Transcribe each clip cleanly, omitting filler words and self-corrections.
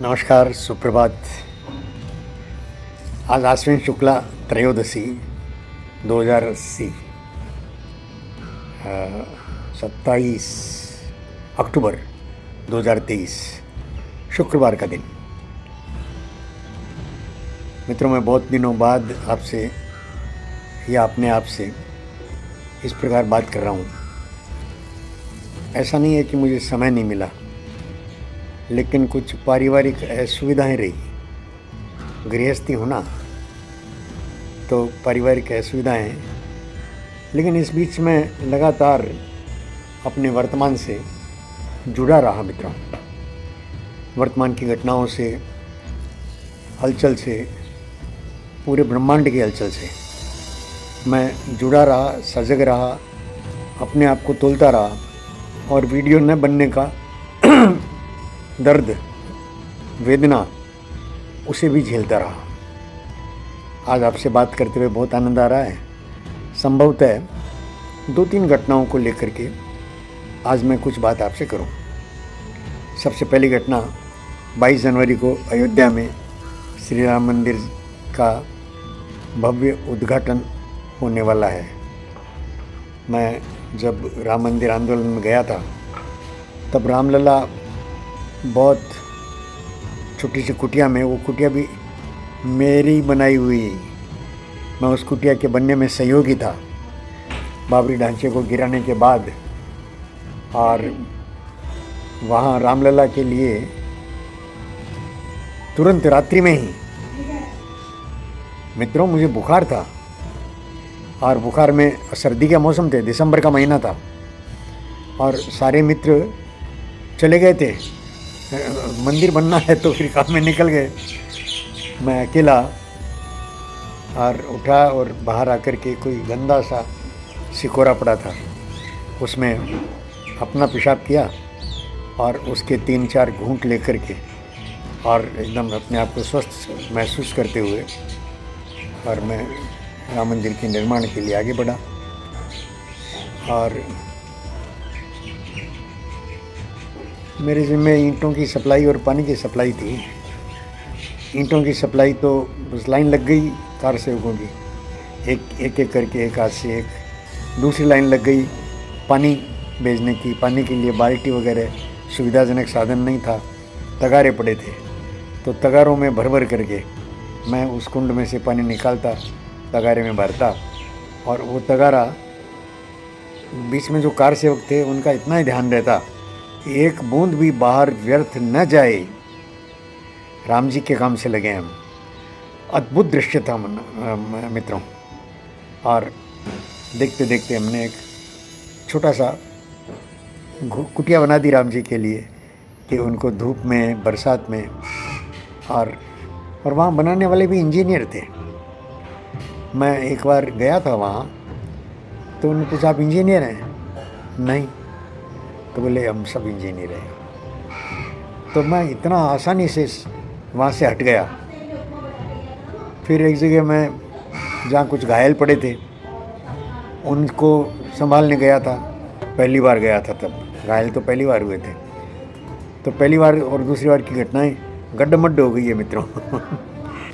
नमस्कार, सुप्रभात। आज आश्विन शुक्ला त्रयोदशी 2080 27 अक्टूबर 2023 शुक्रवार का दिन। मित्रों, मैं बहुत दिनों बाद आपसे या अपने आप से इस प्रकार बात कर रहा हूँ। ऐसा नहीं है कि मुझे समय नहीं मिला, लेकिन कुछ पारिवारिक असुविधाएं रही। गृहस्थी होना तो पारिवारिक असुविधाएं, लेकिन इस बीच में लगातार अपने वर्तमान से जुड़ा रहा। मित्रों, वर्तमान की घटनाओं से, हलचल से, पूरे ब्रह्मांड की हलचल से मैं जुड़ा रहा, सजग रहा, अपने आप को तोलता रहा और वीडियो न बनने का दर्द, वेदना, उसे भी झेलता रहा। आज आपसे बात करते हुए बहुत आनंद आ रहा है। संभवतः 2-3 घटनाओं को लेकर के आज मैं कुछ बात आपसे करूं। सबसे पहली घटना, 22 जनवरी को अयोध्या में श्री राम मंदिर का भव्य उद्घाटन होने वाला है। मैं जब राम मंदिर आंदोलन में गया था, तब रामलला बहुत छोटी सी कुटिया में, वो कुटिया भी मेरी बनाई हुई, मैं उस कुटिया के बनने में सहयोगी था। बाबरी ढांचे को गिराने के बाद, और वहाँ रामलला के लिए तुरंत रात्रि में ही, मित्रों, मुझे बुखार था और बुखार में सर्दी का मौसम थे, दिसंबर का महीना था और सारे मित्र चले गए थे। मंदिर बनना है तो फिर काम में निकल गए। मैं अकेला और उठा और बाहर आकर के कोई गंदा सा सिकोरा पड़ा था, उसमें अपना पेशाब किया और उसके 3-4 घूंट लेकर के, और एकदम अपने आप को स्वस्थ महसूस करते हुए, और मैं राम मंदिर के निर्माण के लिए आगे बढ़ा। और मेरे ज़िम्मे ईंटों की सप्लाई और पानी की सप्लाई थी। ईंटों की सप्लाई तो बस लाइन लग गई कार सेवकों की, एक एक करके, एक हाथ से एक। दूसरी लाइन लग गई पानी भेजने की। पानी के लिए बाल्टी वगैरह सुविधाजनक साधन नहीं था, तगारे पड़े थे, तो तगारों में भर भर करके मैं उस कुंड में से पानी निकालता, तगारे में भरता, और वो तगारा, बीच में जो कार सेवक थे उनका इतना ही ध्यान रहता कि एक बूंद भी बाहर व्यर्थ न जाए। राम जी के काम से लगे हम। अद्भुत दृश्य था मित्रों। और देखते देखते हमने एक छोटा सा कुटिया बना दी राम जी के लिए, कि उनको धूप में, बरसात में, और वहाँ बनाने वाले भी इंजीनियर थे। मैं एक बार गया था वहाँ, तो उन्होंने पूछा, आप इंजीनियर हैं? नहीं। तो बोले, हम सब इंजीनियर हैं। तो मैं इतना आसानी से वहाँ से हट गया। फिर एक जगह मैं, जहाँ कुछ घायल पड़े थे, उनको संभालने गया था। पहली बार गया था तब, घायल तो पहली बार हुए थे। तो पहली बार और दूसरी बार की घटनाएं गड्ढमड्ढ हो गई है मित्रों।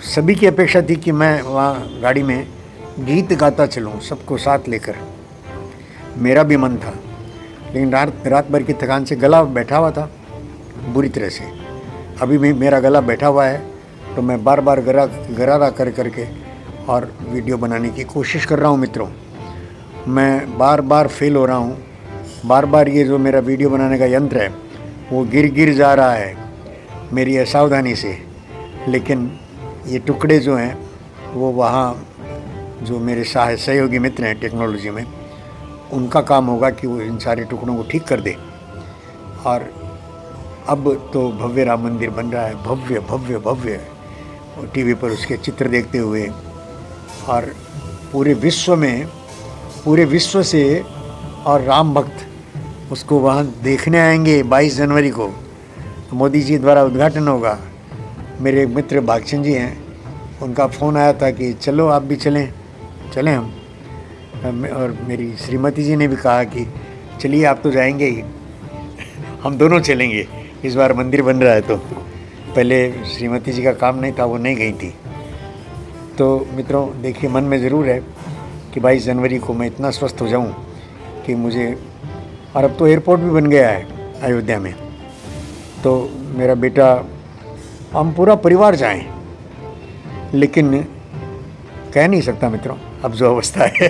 सभी की अपेक्षा थी कि मैं वहाँ गाड़ी में गीत गाता चलूँ, सबको साथ लेकर। मेरा भी मन था, लेकिन रात भर की थकान से गला बैठा हुआ था बुरी तरह से। अभी भी मेरा गला बैठा हुआ है, तो मैं बार बार गरारा कर करके और वीडियो बनाने की कोशिश कर रहा हूँ। मित्रों, मैं बार बार फेल हो रहा हूँ। बार बार ये जो मेरा वीडियो बनाने का यंत्र है, वो गिर जा रहा है मेरी असावधानी से। लेकिन ये टुकड़े जो हैं, वो वहाँ जो मेरे सहयोगी मित्र हैं टेक्नोलॉजी में, उनका काम होगा कि वो इन सारे टुकड़ों को ठीक कर दे। और अब तो भव्य राम मंदिर बन रहा है, भव्य भव्य भव्य। और टीवी पर उसके चित्र देखते हुए, और पूरे विश्व से और राम भक्त उसको वहाँ देखने आएंगे। 22 जनवरी को मोदी जी द्वारा उद्घाटन होगा। मेरे मित्र भागचंद जी हैं, उनका फ़ोन आया था कि चलो आप भी चलें हम। और मेरी श्रीमती जी ने भी कहा कि चलिए, आप तो जाएंगे ही, हम दोनों चलेंगे, इस बार मंदिर बन रहा है पहले श्रीमती जी का काम नहीं था, वो नहीं गई थी। तो मित्रों देखिए, मन में ज़रूर है कि 22 जनवरी को मैं इतना स्वस्थ हो जाऊं कि मुझे, और अब तो एयरपोर्ट भी बन गया है अयोध्या में, तो मेरा बेटा, हम पूरा परिवार जाएं। लेकिन कह नहीं सकता मित्रों, अब जो अवस्था है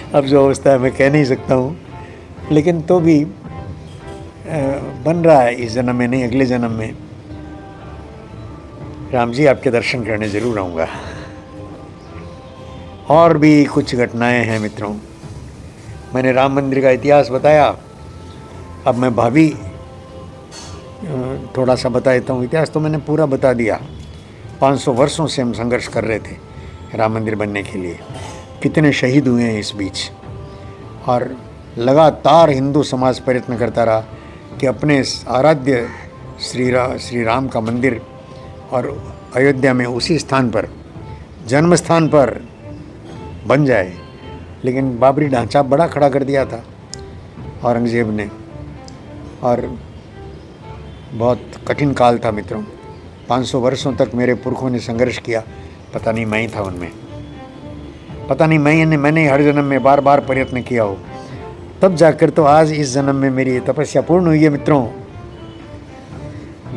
अब जो अवस्था है मैं कह नहीं सकता हूँ, लेकिन तो भी बन रहा है, इस जन्म में नहीं अगले जन्म में राम जी आपके दर्शन करने ज़रूर आऊँगा। और भी कुछ घटनाएं हैं मित्रों। मैंने राम मंदिर का इतिहास बताया, अब मैं भावी थोड़ा सा बता देता हूँ। इतिहास तो मैंने पूरा बता दिया। 500 वर्षों से हम संघर्ष कर रहे थे राम मंदिर बनने के लिए। कितने शहीद हुए हैं इस बीच, और लगातार हिंदू समाज प्रयत्न करता रहा कि अपने आराध्य श्री राम का मंदिर और अयोध्या में उसी स्थान पर, जन्म स्थान पर बन जाए। लेकिन बाबरी ढांचा बड़ा खड़ा कर दिया था औरंगज़ेब ने, और बहुत कठिन काल था मित्रों। 500 वर्षों तक मेरे पुरखों ने संघर्ष किया, पता नहीं मैं ही था उनमें, पता नहीं मैंने हर जन्म में बार बार प्रयत्न किया हो, तब जाकर तो आज इस जन्म में मेरी ये तपस्या पूर्ण हुई है मित्रों।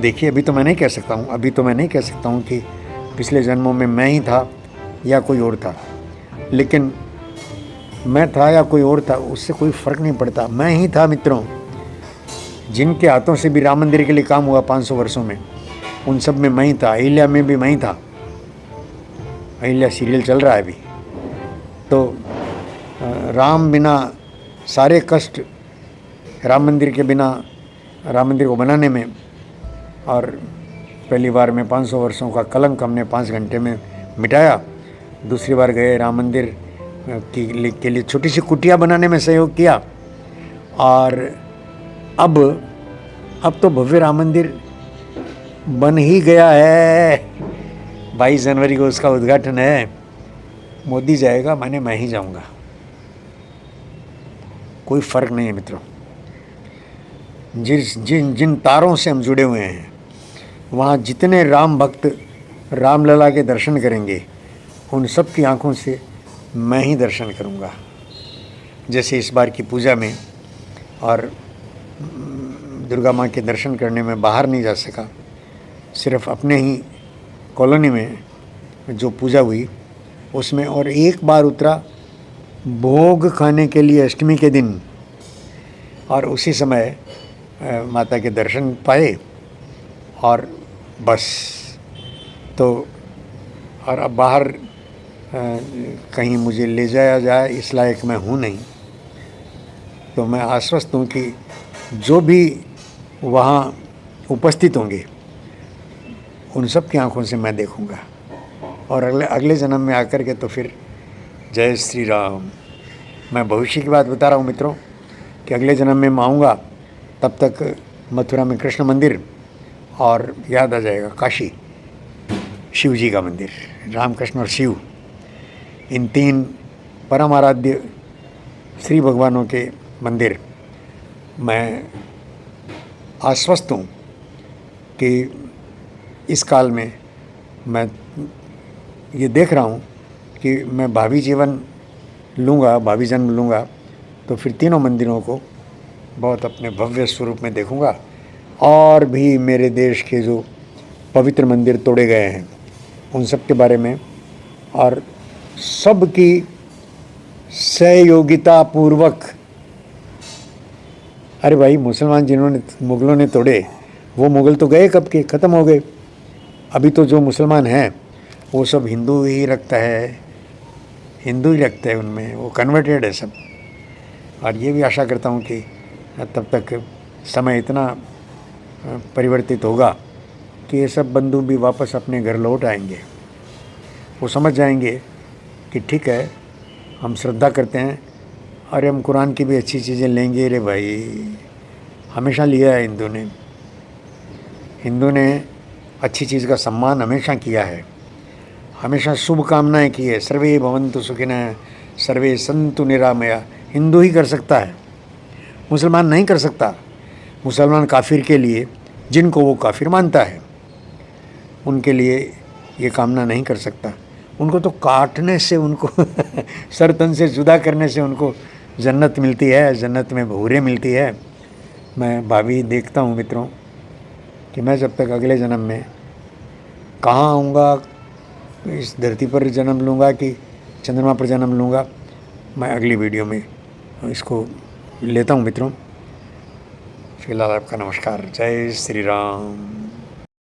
देखिए, अभी तो मैं नहीं कह सकता हूँ कि पिछले जन्मों में मैं ही था या कोई और था, लेकिन मैं था या कोई और था उससे कोई फ़र्क नहीं पड़ता, मैं ही था मित्रों। जिनके हाथों से भी राम मंदिर के लिए काम हुआ 500 वर्षों में, उन सब में मैं ही था। अहिल्या में भी मैं ही था, अहिल्या सीरियल चल रहा है अभी। तो राम बिना सारे कष्ट, राम मंदिर के बिना, राम मंदिर को बनाने में, और पहली बार में 500 वर्षों का कलंक हमने 5 घंटे में मिटाया। दूसरी बार गए राम मंदिर के लिए छोटी सी कुटिया बनाने में सहयोग किया, और अब तो भव्य राम मंदिर बन ही गया है। 22 जनवरी को उसका उद्घाटन है। मोदी जाएगा, मैं ही जाऊंगा, कोई फ़र्क नहीं है मित्रों। जिन तारों से हम जुड़े हुए हैं, वहाँ जितने राम भक्त रामलला के दर्शन करेंगे, उन सब की आंखों से मैं ही दर्शन करूँगा। जैसे इस बार की पूजा में, और दुर्गा माँ के दर्शन करने में बाहर नहीं जा सका, सिर्फ अपने ही कॉलोनी में जो पूजा हुई उसमें, और एक बार उतरा भोग खाने के लिए अष्टमी के दिन, और उसी समय माता के दर्शन पाए, और बस। तो और अब बाहर कहीं मुझे ले जाया जाए इस लायक मैं हूँ नहीं। तो मैं आश्वस्त हूँ कि जो भी वहाँ उपस्थित होंगे उन सब की आंखों से मैं देखूँगा, और अगले जन्म में आकर के तो फिर जय श्री राम। मैं भविष्य की बात बता रहा हूँ मित्रों कि अगले जन्म में मैं आऊँगा, तब तक मथुरा में कृष्ण मंदिर, और याद आ जाएगा काशी, शिव जी का मंदिर, राम कृष्ण और शिव, इन 3 परम आराध्य श्री भगवानों के मंदिर। मैं आश्वस्त हूँ कि इस काल में मैं ये देख रहा हूँ कि मैं भावी जन्म लूँगा, तो फिर तीनों मंदिरों को बहुत अपने भव्य स्वरूप में देखूँगा। और भी मेरे देश के जो पवित्र मंदिर तोड़े गए हैं उन सब के बारे में, और सब की सहयोगिता पूर्वक। अरे भाई, मुसलमान जिन्होंने मुग़लों ने तोड़े, वो मुग़ल तो गए कब के, ख़त्म हो गए। अभी तो जो मुसलमान हैं वो सब हिंदू ही रखता है उनमें, वो कन्वर्टेड है सब। और ये भी आशा करता हूँ कि तब तक समय इतना परिवर्तित होगा कि ये सब बंधु भी वापस अपने घर लौट आएंगे। वो समझ जाएंगे कि ठीक है, हम श्रद्धा करते हैं, अरे हम कुरान की भी अच्छी चीज़ें लेंगे। रे भाई, हमेशा लिया है हिंदू ने अच्छी चीज़ का सम्मान हमेशा किया है, हमेशा शुभ कामनाएं की है। सर्वे भवन्तु सुखिनः, सर्वे सन्तु निरामया। हिंदू ही कर सकता है, मुसलमान नहीं कर सकता। मुसलमान काफिर के लिए जिनको वो काफिर मानता है उनके लिए ये कामना नहीं कर सकता। उनको तो काटने से, उनको सर तन से जुदा करने से उनको जन्नत मिलती है, जन्नत में हूरें मिलती है। मैं भावी देखता हूँ मित्रों कि मैं जब तक अगले जन्म में कहाँ आऊँगा, इस धरती पर जन्म लूँगा कि चंद्रमा पर जन्म लूँगा, मैं अगली वीडियो में इसको लेता हूँ मित्रों। फिलहाल आपका नमस्कार। जय श्री राम।